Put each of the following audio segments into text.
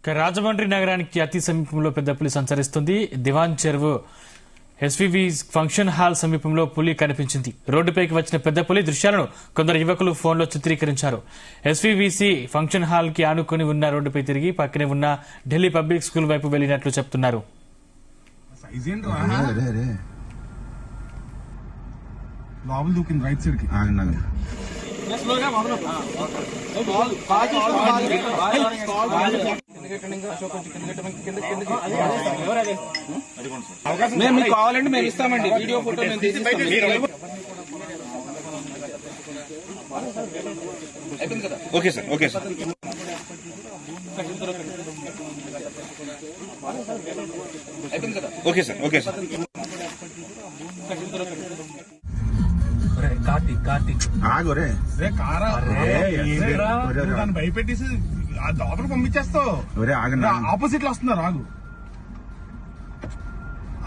రాజమండ్రి నగరానికి అతి సమీపంలో పెద్ద పులి సంచరిస్తుంది. దివాన్ చెరువు ఎస్వీవి ఫంక్షన్ హాల్ సమీపంలో పులి కనిపించింది. రోడ్డుపైకి వచ్చిన పెద్ద పులి దృశ్యాలను కొందరు యువకులు ఫోన్లో చిత్రీకరించారు. ఎస్వీవీసీ ఫంక్షన్ హాల్ కి ఆనుకుని ఉన్న రోడ్డుపై తిరిగి పక్కనే ఉన్న ఢిల్లీ పబ్లిక్ స్కూల్ వైపు వెళ్లినట్లు చెప్తున్నారు. మేము మీకు కావాలంటే మేము ఇస్తామండి. వీడియో ఫోటో మేము తీసి okay sir. Okay sir. Okay sir. Okay sir. Karthik ఆగోరే భయపెట్టేసి లోపలికి పంపించేస్తావు. ఆపోజిట్ లో వస్తున్నారు. ఆగు.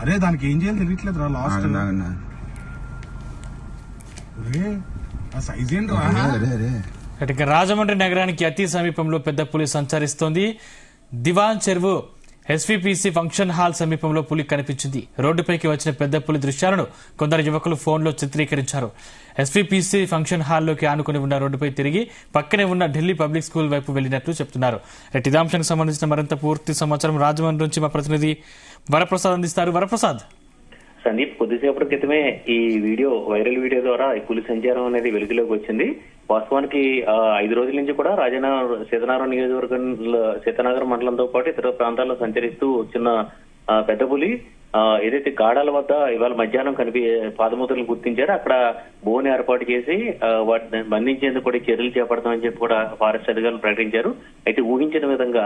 అరే దానికి ఏం చేయాలి తెలియట్లేదు రా. లాస్ట్ సైజ్ ఏంటి? రాజమండ్రి నగరానికి అతి సమీపంలో పెద్ద పులి సంచరిస్తోంది. దివాన్ చెరువు ఎస్వీపీసీ ఫంక్షన్ హాల్ సమీపంలో పులి కనిపించింది. రోడ్డుపైకి వచ్చిన పెద్ద పులి దృశ్యాలను కొందరు యువకులు ఫోన్లో చిత్రీకరించారు. ఎస్వీపీసీ ఫంక్షన్ హాల్లోకి ఆనుకుని ఉన్న రోడ్డుపై తిరిగి పక్కనే ఉన్న ఢిల్లీ పబ్లిక్ స్కూల్ వైపు వెళ్లినట్లు చెప్తున్నారు. ఇదే అంశానికి సంబంధించిన మరింత పూర్తి సమాచారం రాజమండ్రి నుంచి మా ప్రతినిధి వరప్రసాద్ అందిస్తారు. వరప్రసాద్. సందీప్, కొద్దిసేపటి క్రితమే ఈ వైరల్ వీడియో ద్వారా ఈ పులి సంచారం అనేది వెలుగులోకి వచ్చింది. వాస్తవానికి 5 రోజుల నుంచి కూడా సీతానగరం నియోజకవర్గంలో సీతానగరం మండలంతో పాటు ఇతర ప్రాంతాల్లో సంచరిస్తూ వచ్చిన పెద్ద పులి ఏదైతే గాడాల వద్ద ఇవాళ మధ్యాహ్నం పాదముద్రలు గుర్తించారో అక్కడ బోన్ ఏర్పాటు చేసి వాటిని బంధించేందుకు కూడా చర్యలు చేపడతామని చెప్పి కూడా ఫారెస్ట్ అధికారులు ప్రకటించారు. అయితే ఊహించిన విధంగా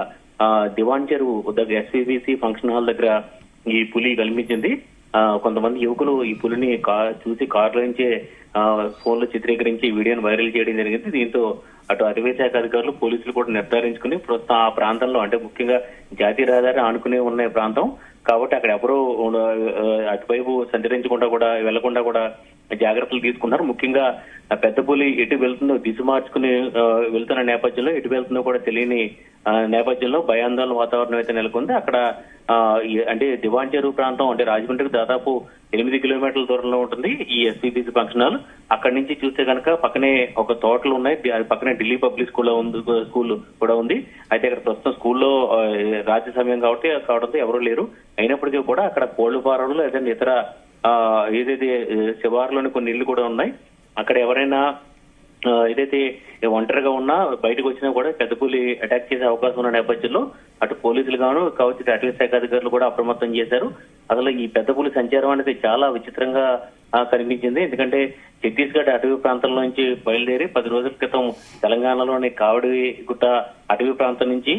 దివాన్ చెరువు దగ్గర ఎస్వీబీసీ ఫంక్షన్ హాల్ దగ్గర ఈ పులి కనిపించింది. కొంతమంది యువకులు ఈ పులిని చూసి కారులో నుంచే ఫోన్లో చిత్రీకరించి వీడియోను వైరల్ చేయడం జరిగింది. దీంతో అటు అటవీ శాఖ అధికారులు పోలీసులు కూడా నిర్ధారించుకుని ప్రస్తుతం ఆ ప్రాంతంలో, అంటే ముఖ్యంగా జాతీయ రహదారి ఆనుకునే ఉన్న ప్రాంతం కాబట్టి అక్కడ ఎవరూ అటువైపు సంచరించకుండా కూడా వెళ్లకుండా కూడా జాగ్రత్తలు తీసుకున్నారు. ముఖ్యంగా పెద్ద పులి ఎటు వెళ్తుందో దిశ మార్చుకుని వెళ్తున్న నేపథ్యంలో ఎటు వెళ్తుందో కూడా తెలియని నేపథ్యంలో భయాందోళన వాతావరణం అయితే నెలకొంది. అక్కడ అంటే దివాన్ చెరువు ప్రాంతం, అంటే రాజమండ్రికి దాదాపు 8 కిలోమీటర్ల దూరంలో ఉంటుంది ఈ ఎస్వీబీసీ ఫంక్షన్ హాల్. అక్కడి నుంచి చూస్తే కనుక పక్కనే ఒక తోటలు ఉన్నాయి. పక్కనే ఢిల్లీ పబ్లిక్ స్కూల్ కూడా ఉంది. అయితే అక్కడ ప్రస్తుతం స్కూల్లో రాత్రి సమయం కావడంతో ఎవరూ లేరు. అయినప్పటికీ కూడా అక్కడ కోళ్ల ఫారంలు లేదంటే ఇతర ఏదైతే శివారులోని కొన్ని ఇళ్లు కూడా ఉన్నాయి. అక్కడ ఎవరైనా ఏదైతే ఒంటరిగా ఉన్నా బయటకు వచ్చినా కూడా పెద్ద పులి అటాక్ చేసే అవకాశం ఉన్న నేపథ్యంలో అటు పోలీసులు కావచ్చు అటవీ శాఖ అధికారులు కూడా అప్రమత్తం చేశారు. అసలు ఈ పెద్ద పులి సంచారం అనేది చాలా విచిత్రంగా కనిపించింది. ఎందుకంటే ఛత్తీస్గఢ్ అటవీ ప్రాంతం నుంచి బయలుదేరి 10 రోజుల క్రితం తెలంగాణలోని కావడిగుట్ట అటవీ ప్రాంతం నుంచి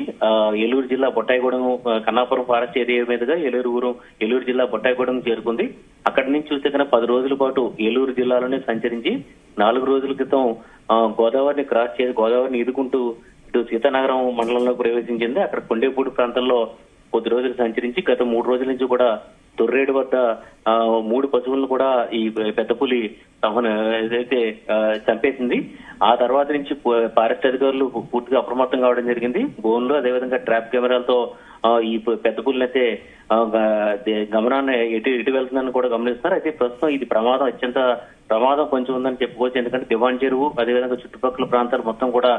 ఏలూరు జిల్లా బొట్టాయిగూడెం కన్నాపురం ఫారెస్ట్ ఏరియా మీదుగా ఏలూరు జిల్లా బొట్టాయిగూడెం చేరుకుంది. అక్కడి నుంచి చూస్తే కనుక 10 రోజుల పాటు ఏలూరు జిల్లాలోనే సంచరించి 4 రోజుల క్రితం గోదావరిని క్రాస్ చేసి గోదావరిని ఈదుకుంటూ ఇటు సీతానగరం మండలంలో ప్రవేశించింది. అక్కడ కొండేపూడి ప్రాంతంలో కొద్ది రోజులు సంచరించి గత 3 రోజుల నుంచి కూడా తొర్రేడు వద్ద 3 పశువులను కూడా ఈ పెద్ద పులి ఏదైతే చంపేసింది. ఆ తర్వాత నుంచి ఫారెస్ట్ అధికారులు పూర్తిగా అప్రమత్తం కావడం జరిగింది. బోన్లు అదేవిధంగా ట్రాప్ కెమెరాలతో ఈ పెద్ద పులిని అయితే గమనాన్ని ఎటు వెళ్తుందని కూడా గమనిస్తున్నారు. అయితే ప్రస్తుతం ఇది అత్యంత ప్రమాదం కొంచెం ఉందని చెప్పుకోవచ్చు. ఎందుకంటే దివాన్ చెరువు అదేవిధంగా చుట్టుపక్కల ప్రాంతాలు మొత్తం కూడా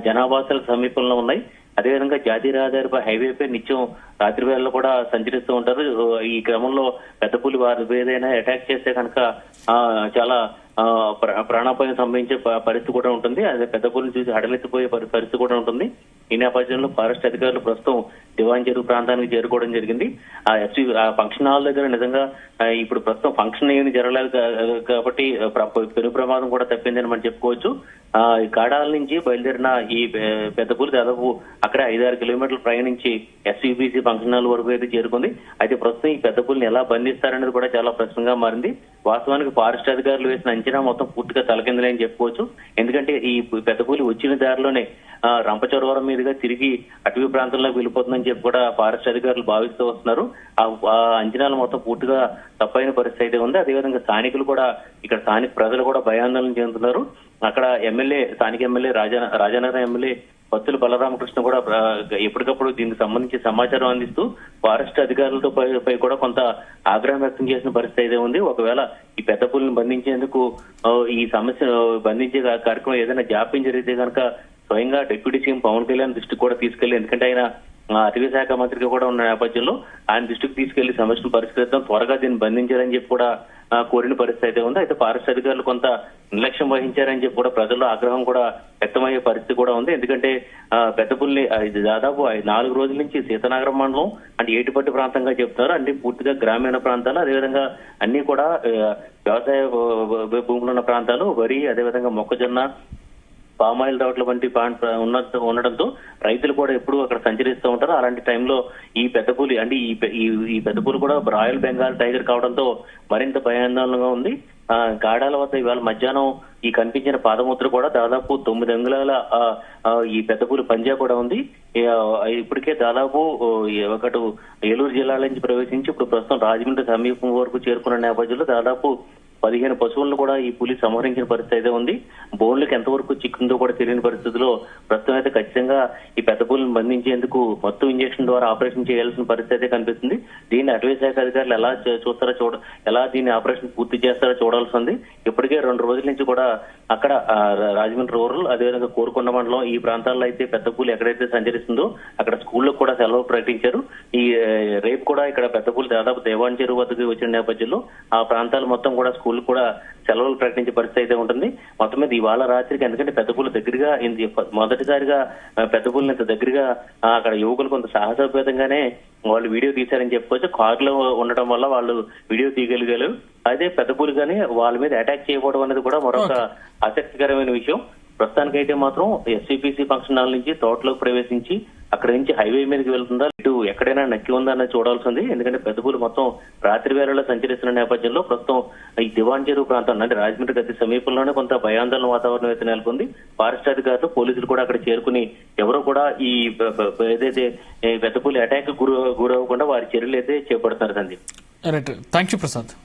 జనావాసాలకు సమీపంలో ఉన్నాయి. అదేవిధంగా జాతీయ రహదారిపై హైవేపై నిత్యం రాత్రి వేళల్లో కూడా సంచరిస్తూ ఉంటారు. ఈ క్రమంలో పెద్ద పులి వారి ఏదైనా అటాక్ చేస్తే కనుక చాలా ప్రాణాపాయం సంభవించే పరిస్థితి కూడా ఉంటుంది. అదే పెద్ద పులిని చూసి హడలెత్తిపోయే పరిస్థితి కూడా ఉంటుంది. ఈ నేపథ్యంలో ఫారెస్ట్ అధికారులు ప్రస్తుతం దివాన్ చెరువు ప్రాంతానికి చేరుకోవడం జరిగింది. ఆ ఫంక్షన్ హాల్ దగ్గర నిజంగా ఇప్పుడు ప్రస్తుతం ఫంక్షన్ ఏమి జరగలేదు కాబట్టి పెను ప్రమాదం కూడా తప్పిందని మనం చెప్పుకోవచ్చు. ఈ కాడాల నుంచి బయలుదేరిన ఈ పెద్ద పులి దాదాపు అక్కడ 5-6 కిలోమీటర్లు ప్రయాణించి ఎస్వీబీసీ ఫంక్షన్ హాల్ వరకు అయితే చేరుకుంది. అయితే ప్రస్తుతం ఈ పెద్ద పులిని ఎలా బంధిస్తారనేది కూడా చాలా ప్రశ్నగా మారింది. వాస్తవానికి ఫారెస్ట్ అధికారులు వేసిన అంచనా మొత్తం పూర్తిగా తలకిందులే అని చెప్పుకోవచ్చు. ఎందుకంటే ఈ పెద్ద పులి వచ్చిన దారిలోనే రంపచోడవరం మీదుగా తిరిగి అటవీ ప్రాంతంలోకి వెళ్ళిపోతుందని చెప్పి కూడా ఫారెస్ట్ అధికారులు భావిస్తూ వస్తున్నారు. ఆ అంచనాలు మొత్తం పూర్తిగా తప్పైన పరిస్థితి అయితే ఉంది. అదేవిధంగా స్థానికులు కూడా స్థానిక ప్రజలు కూడా భయాందోళన చెందుతున్నారు. అక్కడ స్థానిక ఎమ్మెల్యే రాజానగరం ఎమ్మెల్యే పత్తుల బలరామకృష్ణ కూడా ఎప్పటికప్పుడు దీనికి సంబంధించి సమాచారం అందిస్తూ ఫారెస్ట్ అధికారులతో పై కూడా కొంత ఆగ్రహం వ్యక్తం చేసిన పరిస్థితి అయితే ఉంది. ఒకవేళ ఈ పెద్ద పులిని బంధించేందుకు ఈ సమస్య బంధించే కార్యక్రమం ఏదైనా జాప్యం జరిగితే కనుక స్వయంగా డిప్యూటీ సీఎం పవన్ కళ్యాణ్ దృష్టికి కూడా తీసుకెళ్లి, ఎందుకంటే ఆయన అటవీ శాఖ మంత్రిగా కూడా ఉన్న నేపథ్యంలో ఆయన దృష్టికి తీసుకెళ్లి సమస్యను పరిష్కరిద్దాం, త్వరగా దీన్ని బంధించాలని చెప్పి కూడా కోరిన పరిస్థితి అయితే ఉంది. అయితే ఫారెస్ట్ అధికారులు కొంత నిర్లక్ష్యం వహించారని చెప్పి కూడా ప్రజల్లో ఆగ్రహం కూడా వ్యక్తమయ్యే పరిస్థితి కూడా ఉంది. ఎందుకంటే పెద్ద పుల్లి దాదాపు 4 రోజుల నుంచి సీతానగరం మండలం అంటే ఏటిపట్టు ప్రాంతంగా చెప్తున్నారు. అంటే పూర్తిగా గ్రామీణ ప్రాంతాలు, అదేవిధంగా అన్ని కూడా వ్యవసాయ భూములు ఉన్న ప్రాంతాలు, వరి, అదేవిధంగా మొక్కజొన్న, పామాయిల్ తోటల వంటి ఉండడంతో రైతులు కూడా ఎప్పుడు అక్కడ సంచరిస్తూ ఉంటారు. అలాంటి టైంలో ఈ పెద్ద పులి అంటే ఈ పెద్ద పులి కూడా రాయల్ బెంగాల్ టైగర్ కావడంతో మరింత భయాందోళనగా ఉంది. గాడాల వద్ద ఇవాళ మధ్యాహ్నం ఈ కనిపించిన పాదముద్ర కూడా దాదాపు 9 అంగుళాల ఈ పెద్ద పులి పంజా కూడా ఉంది. ఇప్పటికే దాదాపు ఒకటి ఏలూరు జిల్లాల నుంచి ప్రవేశించి ఇప్పుడు ప్రస్తుతం రాజమండ్రి సమీపం వరకు చేరుకున్న నేపథ్యంలో దాదాపు 15 పశువులను కూడా ఈ పులి సంహరించిన పరిస్థితి అయితే ఉంది. బోన్లకు ఎంతవరకు చిక్కుందో కూడా తెలియని పరిస్థితిలో ప్రస్తుతం అయితే ఖచ్చితంగా ఈ పెద్ద పులిని బంధించేందుకు మత్తు ఇంజెక్షన్ ద్వారా ఆపరేషన్ చేయాల్సిన పరిస్థితి అయితే కనిపిస్తుంది. దీన్ని అటవీ శాఖ అధికారులు ఎలా చూస్తారో ఎలా దీన్ని ఆపరేషన్ పూర్తి చేస్తారో చూడాల్సి ఉంది. ఇప్పటికే 2 రోజుల నుంచి కూడా అక్కడ రాజమండ్రి రూరల్, అదేవిధంగా కోరుకొండ మండలం ఈ ప్రాంతాల్లో అయితే పెద్ద పులి ఎక్కడైతే సంచరిస్తుందో అక్కడ స్కూళ్ళకు కూడా సెలవు ప్రకటించారు. ఈ రేపు కూడా ఇక్కడ పెద్ద పులి దాదాపు దేవాన్ చెరువు వద్దకు వచ్చిన నేపథ్యంలో ఆ ప్రాంతాలు మొత్తం కూడా స్కూల్ కూడా సెలవులు ప్రకటించే పరిస్థితి అయితే ఉంటుంది. మొత్తం మీద ఇవాళ రాత్రికి, ఎందుకంటే పెద్ద పులి దగ్గరగా మొదటిసారిగా పెద్ద పులిని ఇంత దగ్గరగా అక్కడ యువకులు కొంత సాహసోపేతంగానే వాళ్ళు వీడియో తీశారని చెప్పుకోవచ్చు. కారులో ఉండటం వల్ల వాళ్ళు వీడియో తీయగలిగారు. అదే పెద్ద పులి కానీ వాళ్ళ మీద అటాక్ చేయకపోవడం అనేది కూడా మరొక ఆసక్తికరమైన విషయం. ప్రస్తుతానికైతే మాత్రం ఎస్సీపీసీ ఫంక్షన్ హాల్ నుంచి తోటలోకి ప్రవేశించి అక్కడ నుంచి హైవే మీదకి వెళ్తుందా, ఇటు ఎక్కడైనా నక్కి ఉందా అన్నది చూడాల్సి ఉంది. ఎందుకంటే పెద్ద పులి మొత్తం రాత్రి వేళల్లో సంచరిస్తున్న నేపథ్యంలో ప్రస్తుతం ఈ దివాన్ చెరువు ప్రాంతం అంటే రాజమండ్రి గది సమీపంలోనే కొంత భయాందోళన వాతావరణం అయితే నెలకొంది. ఫారెస్ట్ అధికారులు, పోలీసులు కూడా అక్కడ చేరుకుని ఎవరో కూడా ఈ ఏదైతే పెద్ద పులి అటాక్ గురవ్వకుండా వారి చర్యలు అయితే చేపడుతున్నారు. Sandeep. Right, thank you Prasad.